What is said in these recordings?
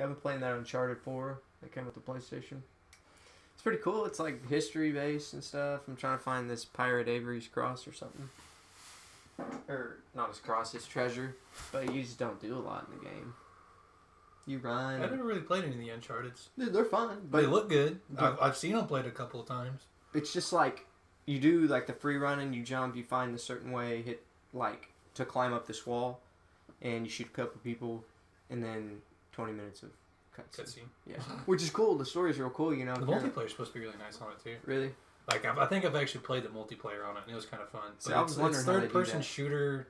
Yeah, I've been playing that Uncharted 4 that came with the PlayStation. It's pretty cool. It's like history based and stuff. I'm trying to find this Pirate Avery's cross or something. Or not his cross, his treasure. But you just don't do a lot in the game. You run. I've never really played any of the Uncharted's. Dude, they're fun. But they look good. I've seen them played a couple of times. It's just like you do like the free running, you jump, you find a certain way, hit like to climb up this wall, and you shoot a couple people, and then 20 minutes of cutscene. Yeah, which is cool. The story's real cool, you know. The multiplayer's supposed to be really nice on it too. Really? Like I think I've actually played the multiplayer on it, and it was kind of fun. So I was wondering how they do third-person that. shooter.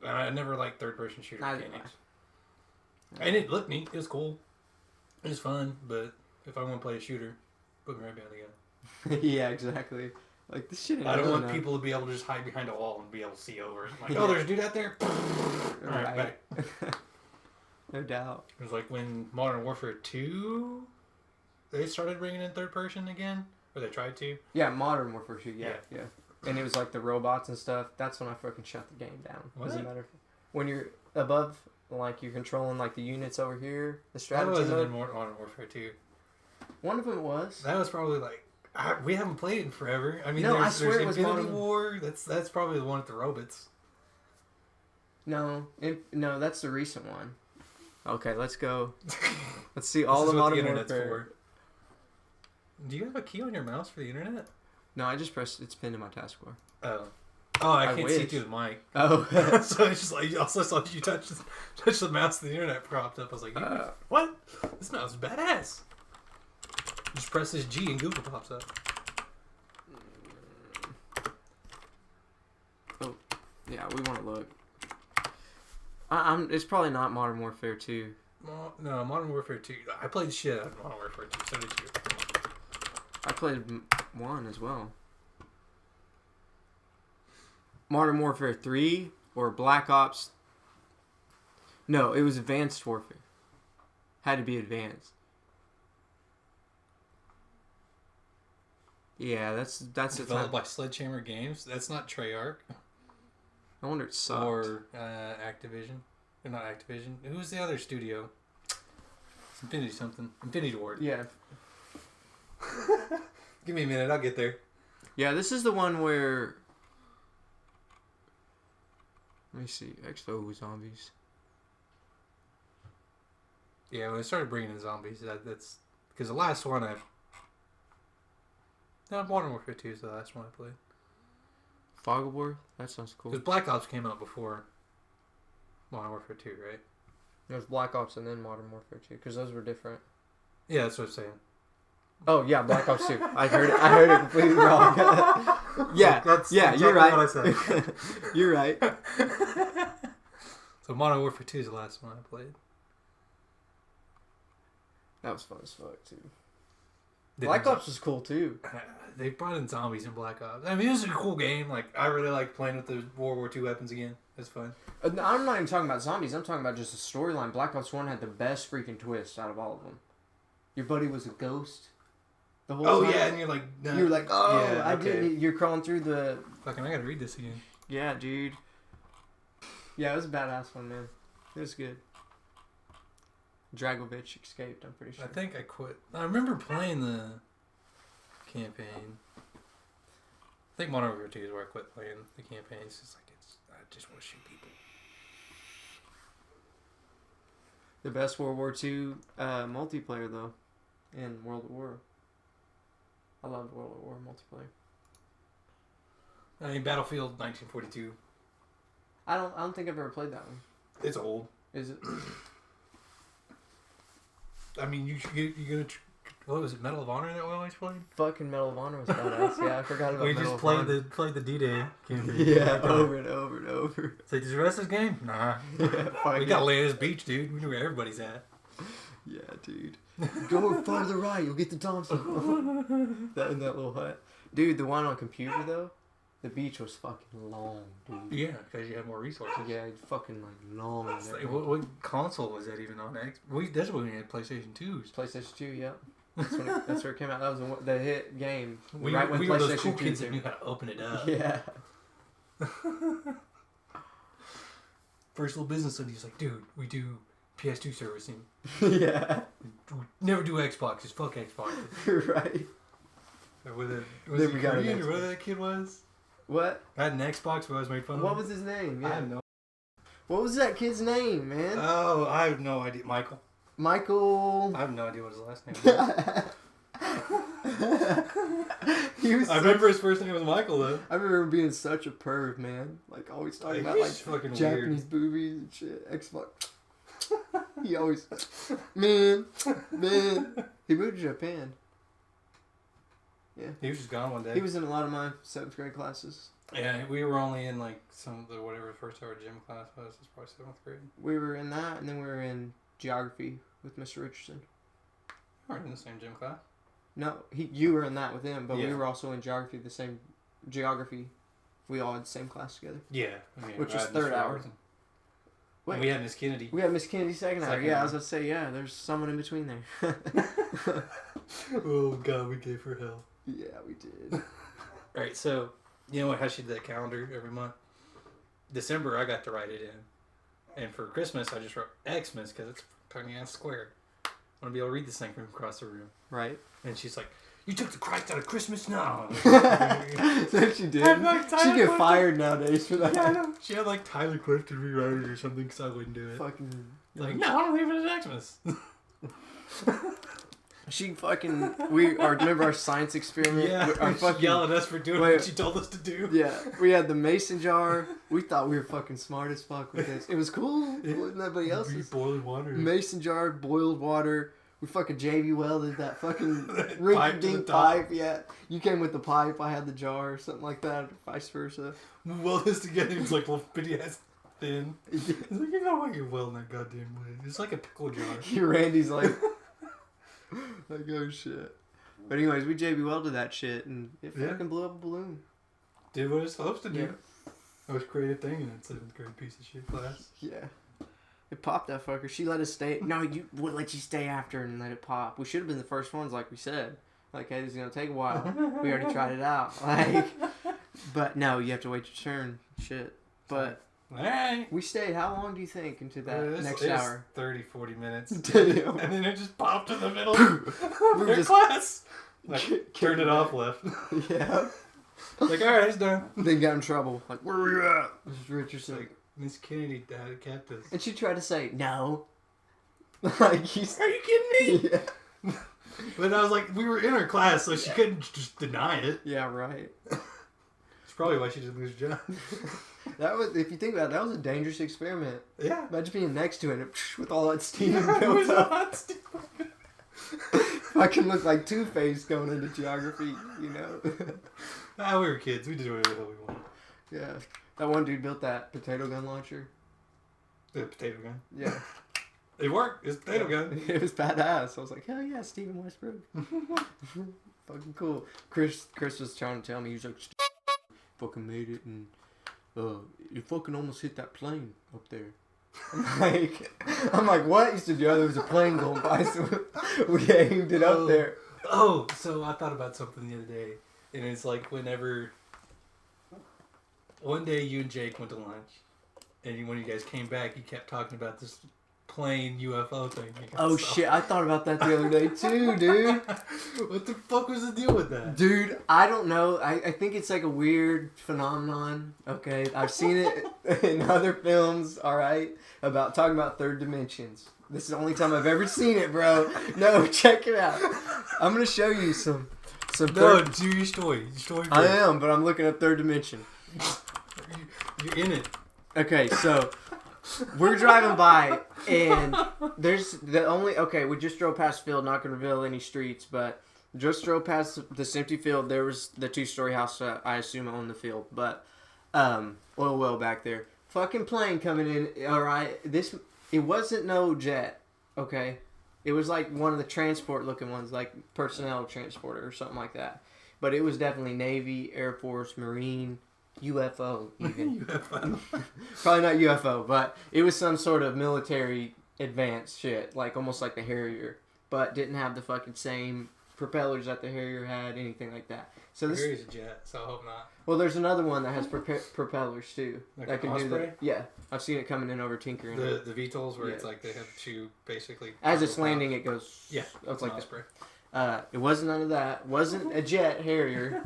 I never liked third-person shooter Neither mechanics. And it looked neat. It was cool. It was fun, but if I want to play a shooter, put me right behind the gun. Yeah, exactly. Like this shit. I don't want people to be able to just hide behind a wall and be able to see over it. Like, oh, there's a dude out there. All right, back. No doubt. It was like when Modern Warfare 2, they started bringing in third person again, or they tried to. Yeah, Modern Warfare 2. Yeah. And it was like the robots and stuff. That's when I fucking shut the game down. Doesn't matter when you're above, like you're controlling like the units over here. The strategy. That wasn't in Modern Warfare 2. One of them was. That was probably like. We haven't played it in forever. I mean, no, I swear it was Infinity War. That's probably the one with the robots. No, that's the recent one. Okay, let's go. Let's see all the Modern Warfare. Do you have a key on your mouse for the internet? No, I just pressed. It's pinned to my taskbar. Oh, I can't see through the mic. Oh, so it's just like also saw you touch the mouse. The internet propped up. I was like, what? This mouse is badass. Just press this G and Google pops up. Oh, yeah, we want to look. It's probably not Modern Warfare 2. No, Modern Warfare 2. I played shit out of Modern Warfare 2. So did you. I played 1 as well. Modern Warfare 3 or Black Ops. No, it was Advanced Warfare. Had to be Advanced. Yeah, that's developed by Sledgehammer Games. That's not Treyarch. I wonder it sucked. Or Activision. Or not Activision. Who's the other studio? It's Infinity something. Infinity Ward. Yeah. Give me a minute. I'll get there. Yeah, this is the one where. Let me see. XO zombies. Yeah, when I started bringing in zombies, that's because the last one No, Modern Warfare 2 is the last one I played. Fog of War? That sounds cool. Because Black Ops came out before Modern Warfare 2, right? It was Black Ops and then Modern Warfare 2, because those were different. Yeah, that's what I'm saying. Oh, yeah, Black Ops 2. I heard it completely wrong. Yeah, that's you're exactly right. What I said. You're right. So Modern Warfare 2 is the last one I played. That was fun as fuck, too. Black Ops was cool, too. They brought in zombies in Black Ops. I mean, it was a cool game. Like, I really like playing with the World War II weapons again. It's fun. I'm not even talking about zombies. I'm talking about just the storyline. Black Ops 1 had the best freaking twist out of all of them. Your buddy was a ghost the whole time. Oh, yeah, and you're like... Nah. You're like, oh, yeah, I did. You're crawling through the... Fucking, I gotta read this again. Yeah, dude. Yeah, it was a badass one, man. It was good. Dragovich escaped, I'm pretty sure. I think I quit. I remember playing the campaign. I think Modern Warfare 2 is where I quit playing the campaign. It's just like, I just want to shoot people. The best World War II multiplayer, though, in World at War. I loved World at War multiplayer. I mean, Battlefield 1942. I don't think I've ever played that one. It's old. Is it? I mean, you're gonna. What was it? Medal of Honor that we always played. Fucking Medal of Honor was badass. Yeah, I forgot about. We Medal just of played Honor. played the D-Day campaign. Yeah, over and over and over. It's like, did you rest this game? Nah. Yeah, we gotta lay this beach, dude. We know where everybody's at. Yeah, dude. Go farther right, you'll get the Thompson. That in that little hut, dude. The one on computer though, the beach was fucking long, dude. Yeah, because you have more resources. Yeah, it's fucking like long. Like, what console was that even on? That's when we had PlayStation 2s. PlayStation 2, yeah. That's where it came out. That was the hit game. We right when were PlayStation those cool 2 kids that knew how to open it up. Yeah. First little business study, he's like, dude, we do PS2 servicing. Yeah. Never do Xbox. Just fuck Xbox. Right. Was Then he we got an Korean or Xbox. whatever that kid was? What? I had an Xbox, but I was made fun of. What was his name? I Yeah. have no. What was that kid's name, man? Oh, I have no idea. Michael. Michael. I have no idea what his last name was. He was I remember his first name was Michael though. I remember him being such a perv, man. Like always talking about He's like fucking Japanese boobies and shit. Xbox. He always, man. He moved to Japan. Yeah. He was just gone one day. He was in a lot of my 7th grade classes. Yeah, we were only in like some of the whatever first hour gym class was. It's probably 7th grade. We were in that, and then we were in geography with Mr. Richardson. We weren't in the same gym class. No, you were in that with him, but we Yeah. were also in geography, the same geography. We all had the same class together. Yeah. I mean, Which I was had 3rd Mr. hour. Robertson. Wait. And we had Miss Kennedy. We had Miss Kennedy second hour. Second Yeah, I hour. was about to say, yeah, there's someone in between there. Oh God, we gave her hell. Yeah, we did. Right, so you know how she did that calendar every month? December, I got to write it in, and for Christmas, I just wrote Xmas because it's tiny ass square. I want to be able to read this thing from across the room. Right. And she's like, "You took the Christ out of Christmas now." So she did. I'd like She'd Tyler get Clifton. fired nowadays for that. Yeah, I know. She had like Tyler Clifton rewrite it or something because I wouldn't do it. Fucking. Like, no, I'll leave it as Xmas. She fucking. Remember our science experiment? Yeah, Our she fucking, yelled at us for doing what she told us to do. Yeah, we had the mason jar. We thought we were fucking smart as fuck with this. It was cool. It wasn't everybody else's. Boiling water. Mason jar, boiled water. We fucking JV welded that fucking Pipe to rinky the dink top. pipe. Yeah, you came with the pipe. I had the jar, or something like that, or vice versa. We weld this together. It's like little bitty ass thin. It's like, you know why you're welding that goddamn way. It's like a pickle jar. Randy's like, oh shit. But anyways, we JV welded that shit, and it Yeah. fucking blew up a balloon. Did what it's supposed to do. Yeah. Most creative thing in that 7th grade piece of shit class. Yeah. It popped that fucker. She let us stay. No, you would let you stay after and let it pop. We should have been the first ones, like we said. Like, hey, this is gonna take a while. We already tried it out. Like, but no, you have to wait your turn. Shit. But Hey. we stayed. How long do you think into that It was next hour? 30, 40 minutes. Damn. And then it just popped in the middle We of were their just- class. Like, Kick turned it it off, back. left. Yeah. Like, alright, it's done. Then got in trouble. Like, where are you at? This is Richardson. Like, Miss Kennedy had kept us. And she tried to say no. Like he's. Are you kidding me? Yeah. But I was like, we were in her class, so she couldn't just deny it. Yeah. Right. It's probably why she didn't lose her job. That was, if you think about it, that was a dangerous experiment. Yeah. Imagine being next to it and with all that steam It was built up. hot stupid. Fucking look like Two-Face going into geography, you know? Ah, we were kids. We did whatever the hell we wanted. Yeah. That one dude built that potato gun launcher. The potato gun. Yeah. It worked. It's a potato gun. It was badass. I was like, hell yeah, Steven Westbrook. Fucking cool. Chris was trying to tell me, he was like, fucking made it and you fucking almost hit that plane up there. I'm like, what? He said, yeah, there was a plane going by, so we aimed it up there. Oh, so I thought about something the other day, and it's like whenever one day you and Jake went to lunch, and when you guys came back, you kept talking about this plane UFO thing. Oh shit, I thought about that the other day too, dude. What the fuck was the deal with that? Dude, I don't know. I think it's like a weird phenomenon. Okay, I've seen it in other films. All right, about talking about third dimensions. This is the only time I've ever seen it, bro. No, check it out. I'm gonna show you some. No, do your story. Your story. I am, but I'm looking at third dimension. You're in it. Okay, so we're driving by, and there's the only. Okay, we just drove past field. Not gonna reveal any streets, but just drove past this empty field. There was the 2-story house. I assume owned the field, but oil well back there. Fucking plane coming in. All right, it wasn't no jet. Okay, it was like one of the transport looking ones, like personnel transporter or something like that. But it was definitely Navy, Air Force, Marine. UFO even. UFO. Probably not UFO, but it was some sort of military advanced shit, like almost like the Harrier, but didn't have the fucking same propellers that the Harrier had, anything like that. So this Harrier's a jet, so I hope not. Well, there's another one that has propellers too. Like that an can do Osprey? that. Yeah, I've seen it coming in over tinkering. The VTOLs where Yeah. it's like they have to basically... As it's landing, it goes... Yeah, it's like Osprey. It wasn't none of that. Wasn't a jet Harrier.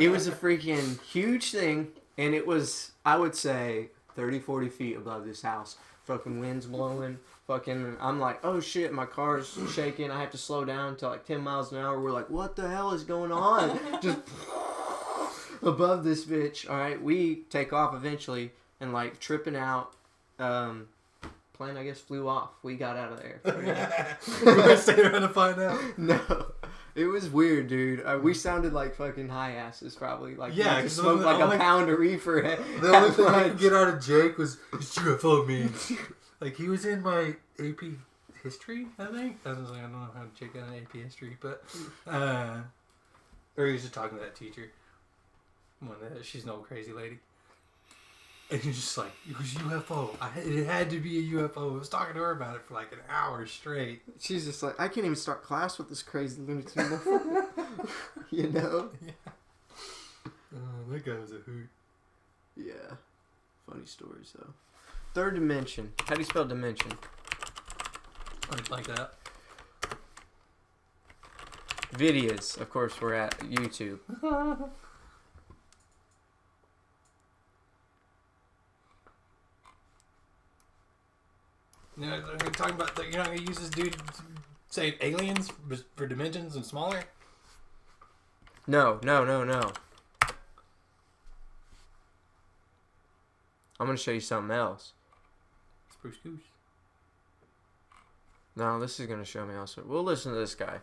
It was a freaking huge thing, and it was, I would say, 30, 40 feet above this house. Fucking winds blowing. Fucking, I'm like, oh shit, my car's shaking. I have to slow down to like 10 miles an hour. We're like, what the hell is going on? Just above this bitch. All right, we take off eventually, and like tripping out. Plane, I guess, flew off. We got out of there. We're going to stay around to find out. No. It was weird, dude. We sounded like fucking high asses, probably. Like, yeah, because smoked like a pound of reefer. The only thing I could get out of Jake was, it's UFO means. Like, he was in my AP history, I think. I was like, I don't know how Jake got an AP history, but, or he was just talking to that teacher. She's an old crazy lady. And he's just like, it was UFO. It had to be a UFO. I was talking to her about it for like an hour straight. She's just like, I can't even start class with this crazy lunatic. You know? Yeah. That guy was a hoot. Yeah. Funny stories, though. Third dimension. How do you spell dimension? Like that. Videos. Of course, we're at YouTube. You know, you're talking about, you're not going to use this dude to say aliens for dimensions and smaller? No. I'm going to show you something else. Spruce Goose. No, this is going to show me also. We'll listen to this guy.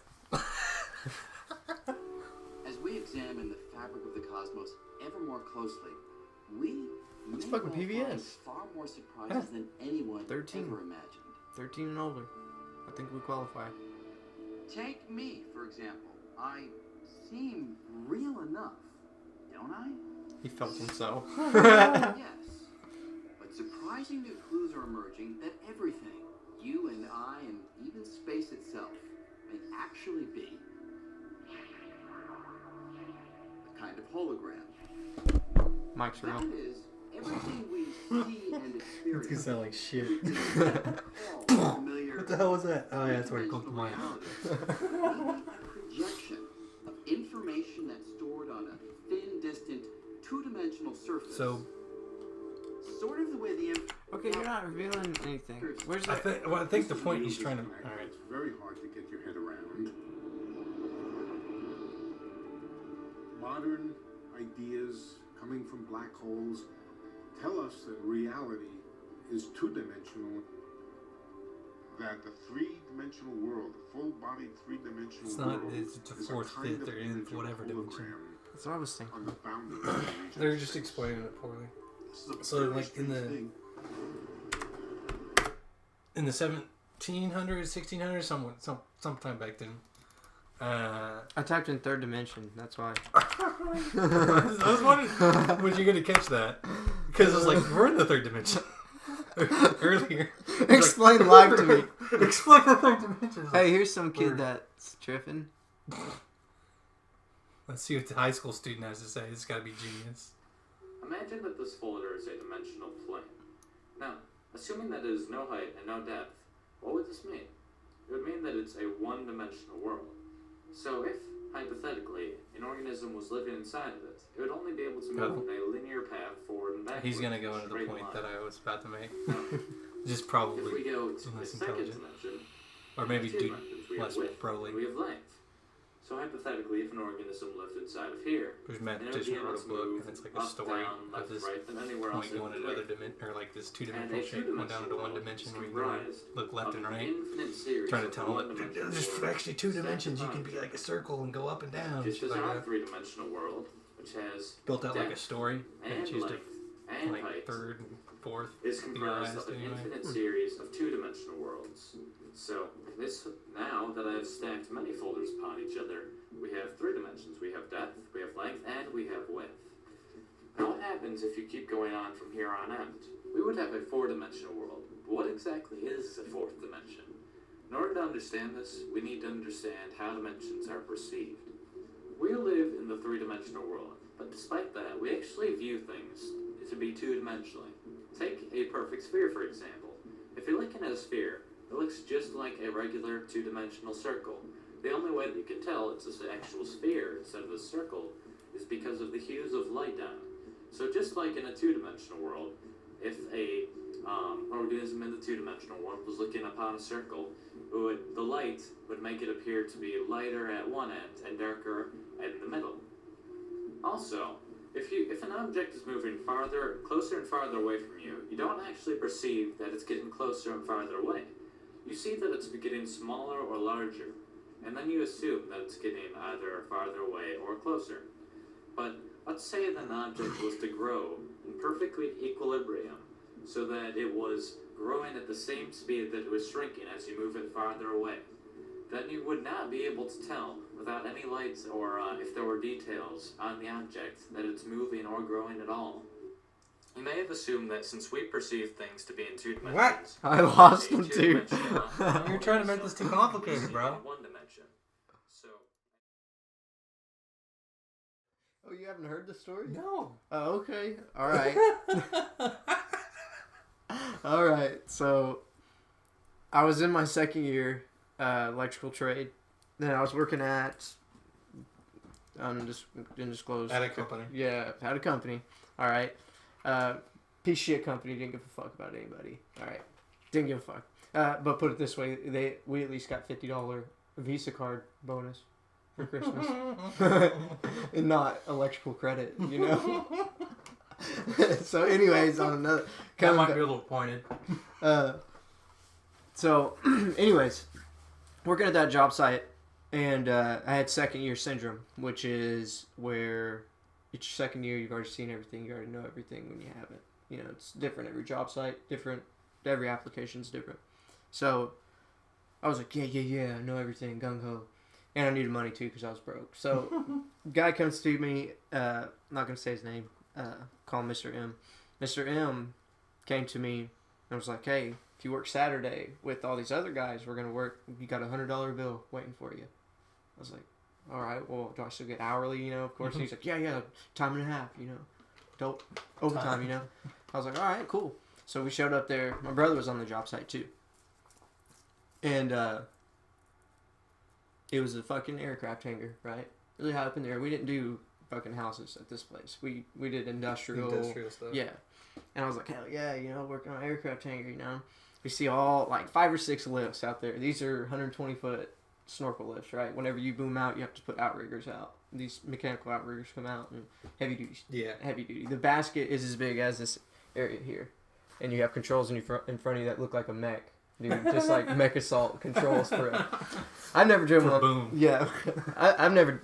As we examine the fabric of the cosmos ever more closely, we It's may fucking well PBS. find far more surprises than anyone 13. ever imagined. 13 and older. I think we qualify. Take me, for example. I seem real enough, don't I? He felt himself. Yes. But surprising new clues are emerging that everything, you and I, and even space itself, may actually be a kind of hologram. Mike's real. That is, everything we see and experience. It's going to sound like shit. all familiar What the hell was that? Oh, yeah, that's where it comes to mind. A projection of information that's stored on a thin, distant, two-dimensional surface. So, sort of the way the Okay, you're not revealing anything. Where's that? I think the point he's trying to... Alright. It's very hard to get your head around. Modern ideas coming from black holes tell us that reality is two-dimensional, that the three-dimensional world, the full-bodied three-dimensional It's not, world, it's the is a fourth, kind fifth, of or image nth, of whatever dimension. hologram That's what I was thinking. on the boundary of the region They're of just space. explaining it poorly. This is a So, very like, in strange the- thing. In the 1700s, 1600s, sometime back then. I typed in third dimension. That's why. I was wondering, was you going to catch that? Because I was like, we're in the third dimension. Earlier. Explain live to me. Explain the third dimension. Hey, here's some kid Word. that's tripping. Let's see what the high school student has to say. This has got to be genius. Imagine that this folder is a dimensional plane. Now, assuming that it is no height and no depth, what would this mean? It would mean that it's a one-dimensional world. So if, hypothetically, an organism was living inside of it, it would only be able to move in a linear path forward and backwards. He's going to go into the straight point line. that I was about to make. Now, Just if we probably, go to the less second intelligent. dimension, or maybe two do dimensions, we less have width, broly. and we have length. So hypothetically, if an organism lived inside of here, There's and it would be mathematician able wrote a to book, move and it's like a up, story down, of left, this right, and anywhere else point in going into between. other dimension, or like this And two-dimensional a shape going down into one world dimension is where you can comprised look left and of an right. infinite series Trying to of tell him, one-dimensional there's worlds actually two stacked dimensions. You upon can be each like a circle and go up and down. Just Shit as like our that. three-dimensional world, which has Built out like a depth story, and and choose to length and like height, third and fourth. is comprised theorized of an anyway. infinite series of two-dimensional worlds. So now that I've stacked many folders upon each other, we have three dimensions. We have depth, we have length, and we have width. Now what happens if you keep going on from here on out? We would have a four-dimensional world. But what exactly is a fourth dimension? In order to understand this, we need to understand how dimensions are perceived. We live in the three-dimensional world, but despite that, we actually view things to be two-dimensionally. Take a perfect sphere, for example. If you're looking at a sphere, it looks just like a regular two-dimensional circle. The only way that you can tell it's an actual sphere instead of a circle is because of the hues of light down it. So just like in a two-dimensional world, if a organism in the two-dimensional world was looking upon a circle, the light would make it appear to be lighter at one end and darker in the middle. Also, if an object is moving closer and farther away from you, you don't actually perceive that it's getting closer and farther away. You see that it's getting smaller or larger, and then you assume that it's getting either farther away or closer. But let's say that an object was to grow in perfectly equilibrium, so that it was growing at the same speed that it was shrinking as you move it farther away. Then you would not be able to tell, without any lights or if there were details on the object, that it's moving or growing at all. You may have assumed that since we perceive things to be in two dimensions... What? I lost him too. You're trying to make this too complicated, bro. In one dimension. So... Oh, you haven't heard the story? No. Oh, okay. All right. All right. So, I was in my second year, electrical trade. Then I was working at undisclosed. At a company. Yeah, had a company. All right. Piece of shit company, didn't give a fuck about anybody. All right. Didn't give a fuck. But put it this way, we at least got $50 Visa card bonus for Christmas. And not electrical credit, you know? So anyways, on another... That might be a little pointed. So, anyways, working at that job site, and I had second year syndrome, which is where it's your second year, you've already seen everything, you already know everything when you haven't. You know, it's different every job site, different, every application's different. So, I was like, yeah, I know everything, gung-ho. And I needed money too because I was broke. So, guy comes to me, not going to say his name, call him Mr. M. Mr. M came to me and was like, hey, if you work Saturday with all these other guys, we're going to work, you got a $100 bill waiting for you. I was like, all right, well, do I still get hourly, you know, of course? And he's like, yeah, time and a half, you know, dope, overtime, you know. I was like, all right, cool. So we showed up there. My brother was on the job site too. And it was a fucking aircraft hangar, right? Really high up in there. We didn't do fucking houses at this place. We did industrial stuff. Yeah. And I was like, hell yeah, you know, working on an aircraft hangar, you know. We see all, like, 5 or 6 lifts out there. These are 120-foot snorkel lifts, right? Whenever you boom out, you have to put outriggers out. These mechanical outriggers come out and heavy duty. Yeah. Heavy duty. The basket is as big as this area here. And you have controls in front of you that look like a mech. Dude, just like mech assault controls for it. I've never driven one. Boom. Yeah. I've never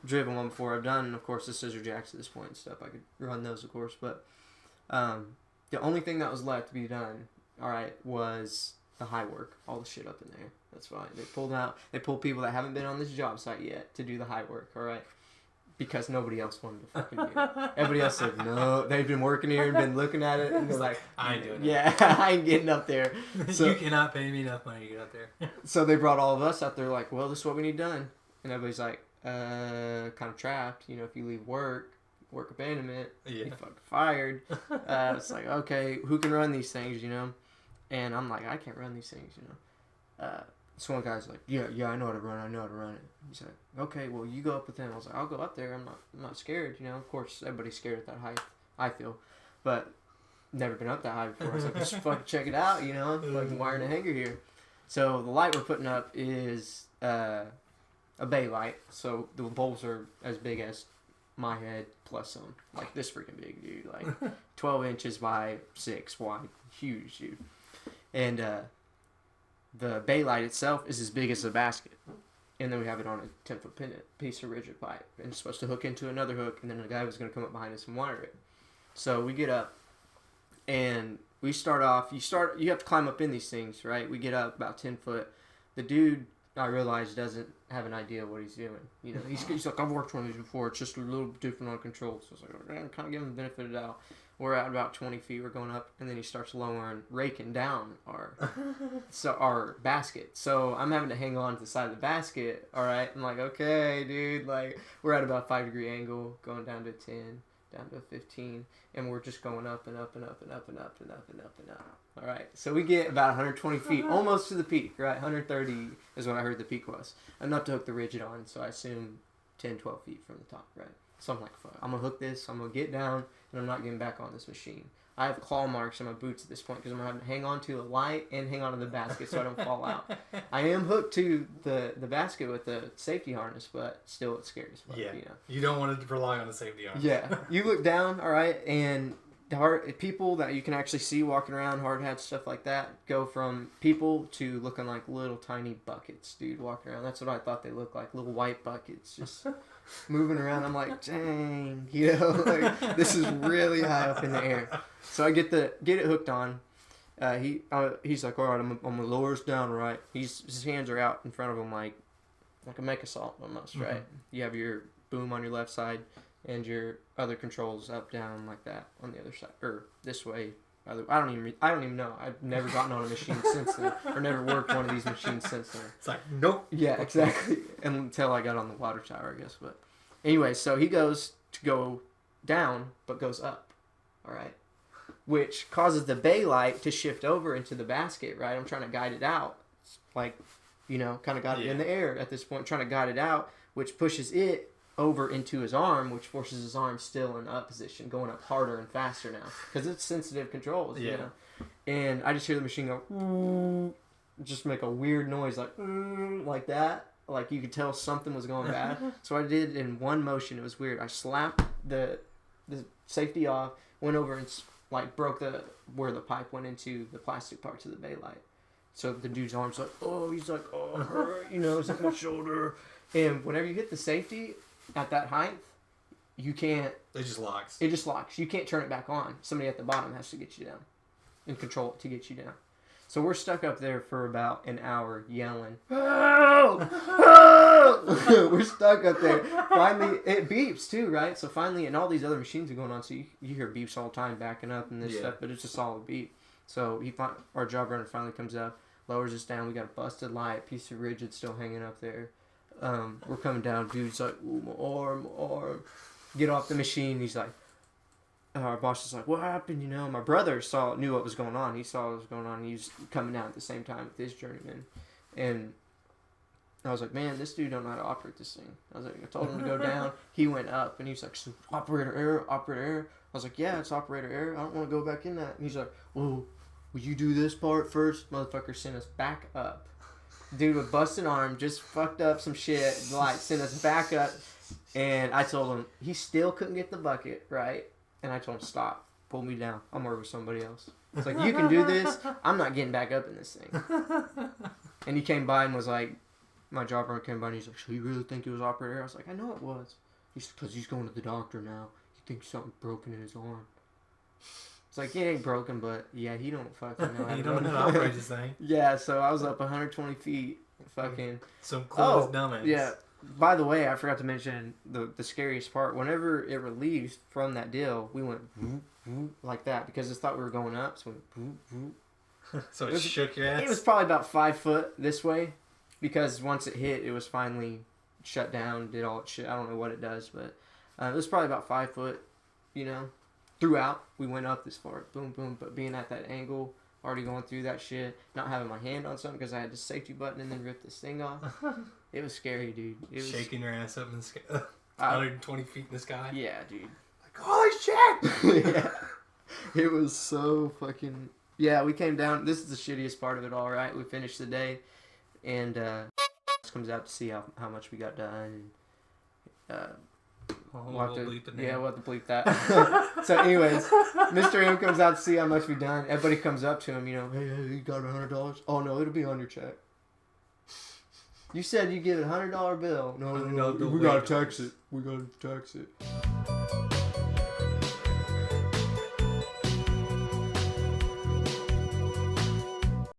driven one before. I've done, of course, the scissor jacks at this point and stuff. I could run those, of course. But the only thing that was left to be done, all right, was the high work. All the shit up in there. That's fine. They pulled people that haven't been on this job site yet to do the high work, all right? Because nobody else wanted to fucking do it. Everybody else said no. They've been working here and been looking at it, and they're like, I ain't doing it. Yeah, I ain't getting up there. So, you cannot pay me enough money to get up there. So they brought all of us out there like, well, this is what we need done. And everybody's like, kind of trapped. You know, if you leave work abandonment, you're fucking fired. It's like, okay, who can run these things, you know? And I'm like, I can't run these things, you know? So one guy's like, yeah, I know how to run it. He's like, okay, well, you go up with him. I was like, I'll go up there. I'm not scared, you know. Of course, everybody's scared at that height, I feel. But never been up that high before. I was like, just fucking check it out, you know. I'm fucking wiring a hanger here. So the light we're putting up is a bay light. So the bulbs are as big as my head plus some. Like this freaking big, dude. Like 12 inches by 6 wide. Huge, dude. And the bay light itself is as big as the basket. And then we have it on a 10-foot pennant piece of rigid pipe. And it's supposed to hook into another hook. And then the guy was going to come up behind us and wire it. So we get up. And we start off. You have to climb up in these things, right? We get up about 10 foot. The dude, I realize, doesn't have an idea what he's doing. You know, he's like, I've worked one of these before. It's just a little different on controls. So I was like, I'm kind of giving him the benefit of the doubt. We're at about 20 feet. We're going up, and then he starts lowering, raking down our basket. So I'm having to hang on to the side of the basket. All right, I'm like, okay, dude. Like we're at about 5-degree angle, going down to 10, down to 15, and we're just going up and up and up and up and up and up and up and up. All right, so we get about 120 feet, almost to the peak. Right, 130 is what I heard the peak was. Enough to hook the rigid on, so I assume 10, 12 feet from the top. Right. So I'm like, fuck, I'm going to hook this, I'm going to get down, and I'm not getting back on this machine. I have claw marks on my boots at this point because I'm having to hang on to a light and hang on to the basket so I don't fall out. I am hooked to the basket with the safety harness, but still it's scary as fuck. Yeah, you know? You don't want to rely on the safety harness. Yeah, you look down, all right, and people that you can actually see walking around, hard hats, stuff like that, go from people to looking like little tiny buckets, dude, walking around. That's what I thought they looked like, little white buckets, just moving around. I'm like, dang, you know, like this is really high up in the air. So I get it hooked on. He's like, all right, I'm gonna lower us down, right? His hands are out in front of him like a mech assault almost, right? Mm-hmm. You have your boom on your left side and your other controls up, down like that on the other side, or this way. I don't even know. I've never gotten on a machine since then, or never worked one of these machines since then. It's like, nope. Yeah, exactly. Until I got on the water tower, I guess. But anyway, so he goes to go down, but goes up. All right, which causes the bay light to shift over into the basket. Right, I'm trying to guide it out, like, you know, kind of got it in the air at this point, trying to guide it out, which pushes it over into his arm, which forces his arm still in up position, going up harder and faster now because it's sensitive controls, you know. And I just hear the machine go, just make a weird noise like that, like you could tell something was going bad. So I did in one motion. It was weird. I slapped the safety off, went over and like broke where the pipe went into the plastic parts of the bay light. So the dude's arm's like, he's like, you know, it's like my shoulder. And whenever you hit the safety at that height, you can't. It just locks. It just locks. You can't turn it back on. Somebody at the bottom has to get you down and control it to get you down. So we're stuck up there for about an hour yelling, "Help! Help!" We're stuck up there. Finally, it beeps too, right? So finally, and all these other machines are going on, so you hear beeps all the time backing up and this stuff, but it's a solid beep. So our job runner finally comes up, lowers us down. We got a busted light, piece of rigid still hanging up there. We're coming down. Dude's like, ooh, my arm. Get off the machine. He's like, our boss is like, what happened? You know, my brother knew what was going on. He saw what was going on. He was coming down at the same time with his journeyman. And I was like, man, this dude don't know how to operate this thing. I was like, I told him to go down. He went up, and he was like, so, operator error. I was like, yeah, it's operator error. I don't want to go back in that. And he's like, well, will you do this part first? Motherfucker sent us back up. Dude with busted arm just fucked up some shit, like sent us back up, and I told him he still couldn't get the bucket right, and I told him stop, pull me down, I'm working with somebody else. It's like, you can do this, I'm not getting back up in this thing. And he came by and was like, my job runner came by and he's like, so you really think it was operator? I was like, I know it was. He's because he's going to the doctor now. He thinks something broken in his arm. It's like, it ain't broken, but yeah, he don't fucking know how you don't know how to operate this thing. Yeah, so I was up 120 feet, fucking. Some clueless dumbass. Yeah. By the way, I forgot to mention the scariest part. Whenever it released from that deal, we went whoop, whoop, like that because it thought we were going up. So we went whoop, whoop. So it shook your ass? It was probably about 5 foot this way because once it hit, it was finally shut down, did all its shit. I don't know what it does, but it was probably about 5 foot, you know. Throughout, we went up this far, boom, boom, but being at that angle, already going through that shit, not having my hand on something because I had the safety button and then ripped this thing off. It was scary, dude. It was shaking your ass up in the sky, 120 feet in the sky. Yeah, dude. Like, holy shit! Yeah. It was so fucking. Yeah, we came down. This is the shittiest part of it all, right? We finished the day, and comes out to see how much we got done. We'll have to bleep that. So anyways, Mr. M comes out to see how much we've done. Everybody comes up to him, you know, hey, you got $100? Oh, no, it'll be on your check. You said you give it $100 bill. No, we got to tax it. We got to tax it.